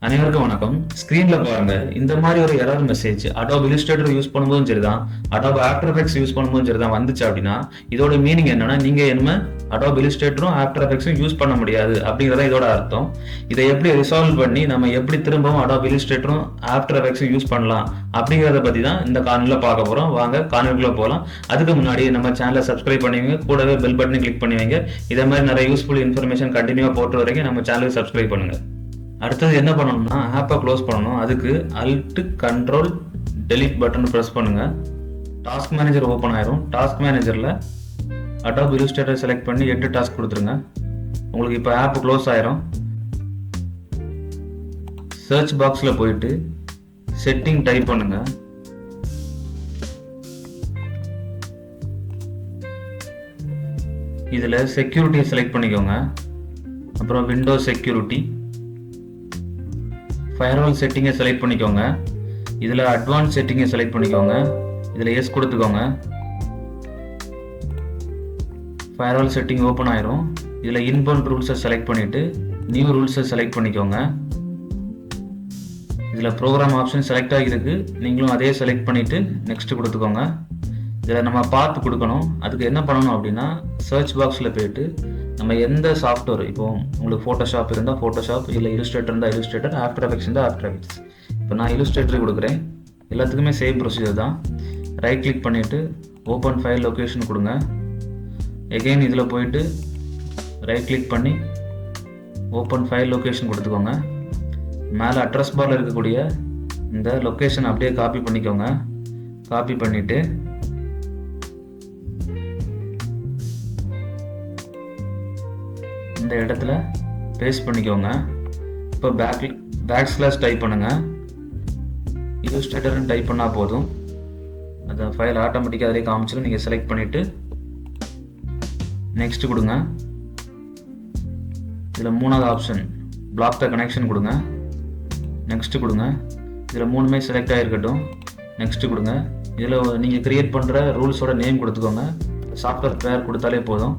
அனைவருக்கும் வணக்கம். ஸ்கிரீன்ல பாருங்க, இந்த மாதிரி ஒரு error message Adobe Illustrator use பண்ணும்போதும் சரிதான், Adobe After Effects யூஸ் பண்ணும்போதும் சரிதான் வந்துச்சு அப்படின்னா, இதோட மீனிங் என்னன்னா, நீங்க என்ன Adobe Illustratorம் After Effectsம் யூஸ் பண்ண முடியாது அப்படிங்கறத இதோட அர்த்தம். இதை எப்படி ரிசால்வ் பண்ணி நம்ம எப்படி திரும்பவும் Adobe Illustratorம் After Effectsம் யூஸ் பண்ணலாம் அப்படிங்கறத பத்தி தான் இந்த காணொளியில பார்க்க போறோம். வாங்க காணொளிக்குள்ள போலாம். அதுக்கு முன்னாடி நம்ம சேனலை சப்ஸ்கிரைப் பண்ணிவீங்க, கூடவே பெல் பட்டனை கிளிக் பண்ணிவீங்க. இதே மாதிரி நிறைய யூஸ்ஃபுல் இன்ஃபர்மேஷன் கண்டினியூவா போட்டு வரைக்கும் நம்ம சேனலுக்கு சப்ஸ்கிரைப் பண்ணுங்க. அடுத்தது என்ன பண்ணணும்னா, ஆப்பை க்ளோஸ் பண்ணணும். அதுக்கு Alt Control Delete button press பண்ணுங்க. டாஸ்க் மேனேஜர் ஓப்பன் ஆயிரும். டாஸ்க் மேனேஜரில் Adobe Illustrator செலக்ட் பண்ணி 8 டாஸ்க் கொடுத்துருங்க. உங்களுக்கு இப்போ ஆப் க்ளோஸ் ஆயிரும். சர்ச் பாக்ஸில் போயிட்டு செட்டிங் டைப் பண்ணுங்க. இதில் செக்யூரிட்டியை செலக்ட் பண்ணிக்கோங்க. அப்புறம் விண்டோஸ் செக்யூரிட்டி, ஃபயர்வால் செட்டிங்கை செலக்ட் பண்ணிக்கோங்க. இதில் அட்வான்ஸ் செட்டிங்கை செலக்ட் பண்ணிக்கோங்க. இதில் எஸ் கொடுத்துக்கோங்க. ஃபயர்வால் செட்டிங் ஓப்பன் ஆயிரும். இதில் இன்பவுண்ட் ரூல்ஸை செலக்ட் பண்ணிவிட்டு நியூ ரூல்ஸை செலக்ட் பண்ணிக்கோங்க. இதில் ப்ரோக்ராம் ஆப்ஷன் செலக்ட் ஆகிருக்கு, நீங்களும் அதே செலக்ட் பண்ணிவிட்டு நெக்ஸ்ட் கொடுத்துக்கோங்க. இதில் நம்ம பார்த்து கொடுக்கணும். அதுக்கு என்ன பண்ணணும் அப்படின்னா, சர்ச் பாக்ஸில் போயிட்டு நம்ம எந்த சாஃப்ட்வேர், இப்போ உங்களுக்கு ஃபோட்டோஷாப் இருந்தால் ஃபோட்டோஷாப், இல்லை இல்லுஸ்ட்ரேட்டர் இருந்தால் இல்லுஸ்ட்ரேட்டர், ஆஃப்டர் எஃபெக்ட்ஸ் இருந்தால் ஆஃப்டர் எஃபெக்ட்ஸ். இப்போ நான் இல்லுஸ்ட்ரேட்டர் கொடுக்குறேன். எல்லாத்துக்குமே சேம் ப்ரொசீஜர் தான். ரைட் கிளிக் பண்ணிவிட்டு ஓப்பன் ஃபைல் லொக்கேஷன் கொடுங்க. எகெயின் இதில் போயிட்டு ரைட் கிளிக் பண்ணி ஓப்பன் ஃபைல் லொக்கேஷன் கொடுத்துக்கோங்க. மேலே அட்ரஸ் பாரில் இருக்கக்கூடிய இந்த லொக்கேஷன் அப்படியே காப்பி பண்ணிக்கோங்க. காப்பி பண்ணிவிட்டு இந்த இடத்துல பேஸ்ட் பண்ணிக்கோங்க. இப்போ பேக் ஸ்லாஷ் டைப் பண்ணுங்க. இல்லுஸ்ட்ரேட்டர்னு டைப் பண்ணால் போதும், அந்த ஃபைல் ஆட்டோமேட்டிக்காக அதிலே காமிச்சிடும். நீங்கள் செலக்ட் பண்ணிவிட்டு நெக்ஸ்ட் கொடுங்க. இதில் மூணாவது ஆப்ஷன் பிளாக் த கனெக்ஷன் கொடுங்க. நெக்ஸ்ட் கொடுங்க. இதில் மூணுமே செலக்ட் ஆகிருக்கட்டும். நெக்ஸ்ட் கொடுங்க. இதில் நீங்கள் கிரியேட் பண்ணுற ரூல்ஸோட நேம் கொடுத்துக்கோங்க. சாஃப்ட்வேர் பேர் கொடுத்தாலே போதும்.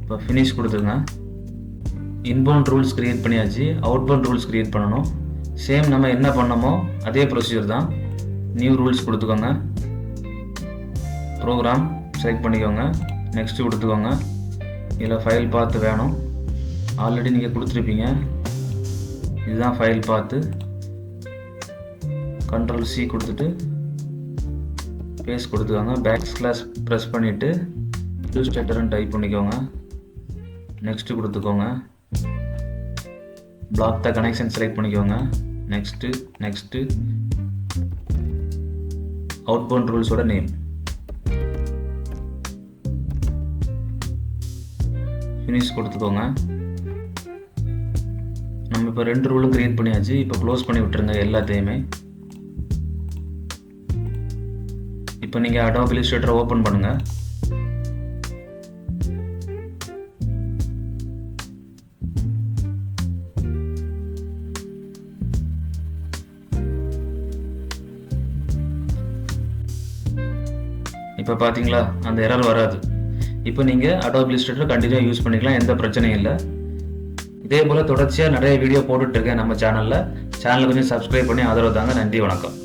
இப்போ ஃபினிஷ் கொடுத்துருங்க. இன்பவுண்ட் ரூல்ஸ் கிரியேட் பண்ணியாச்சு. அவுட்பவுண்ட் ரூல்ஸ் கிரியேட் பண்ணணும். சேம் நம்ம என்ன பண்ணோமோ அதே ப்ரொசீஜர் தான். நியூ ரூல்ஸ் கொடுத்துக்கோங்க. ப்ரோக்ராம் செலக்ட் பண்ணிக்கோங்க. நெக்ஸ்ட் கொடுத்துக்கோங்க. இதில் ஃபைல் பார்த்து வேணும். ஆல்ரெடி நீங்கள் கொடுத்துருப்பீங்க. இதுதான் ஃபைல் பார்த்து. Ctrl C கொடுத்துட்டு பேஸ்ட் கொடுத்துக்கோங்க. பேக் ஸ்லாஷ் ப்ரெஸ் பண்ணிவிட்டு இல்லுஸ்ட்ரேட்டர்னு டைப் பண்ணிக்கோங்க. நெக்ஸ்ட் கொடுத்துக்கோங்க. பிளாக் த கனெக்ஷன் செலக்ட் பண்ணிக்கோங்க. நெக்ஸ்ட்டு அவுட்பவுண்ட் ரூல்ஸோட நேம். ஃபினிஷ் கொடுத்துக்கோங்க. நம்ம இப்போ 2 ரூலும் கிரியேட் பண்ணியாச்சு. இப்போ க்ளோஸ் பண்ணி விட்டுருங்க எல்லாத்தையுமே. இப்போ நீங்கள் Adobe Illustrator ஓப்பன் பண்ணுங்கள். இப்போ பார்த்தீங்களா, அந்த எரர் வராது. இப்போ நீங்கள் Adobe Illustrator கண்டினியூவாக யூஸ் பண்ணிக்கலாம், எந்த பிரச்சனையும் இல்லை. இதே போல் தொடர்ச்சியாக நிறைய வீடியோ போட்டுட்ருக்கேன் நம்ம சேனலில். சேனலை கொஞ்சம் சப்ஸ்கிரைப் பண்ணி ஆதரவு தாங்க. நன்றி, வணக்கம்.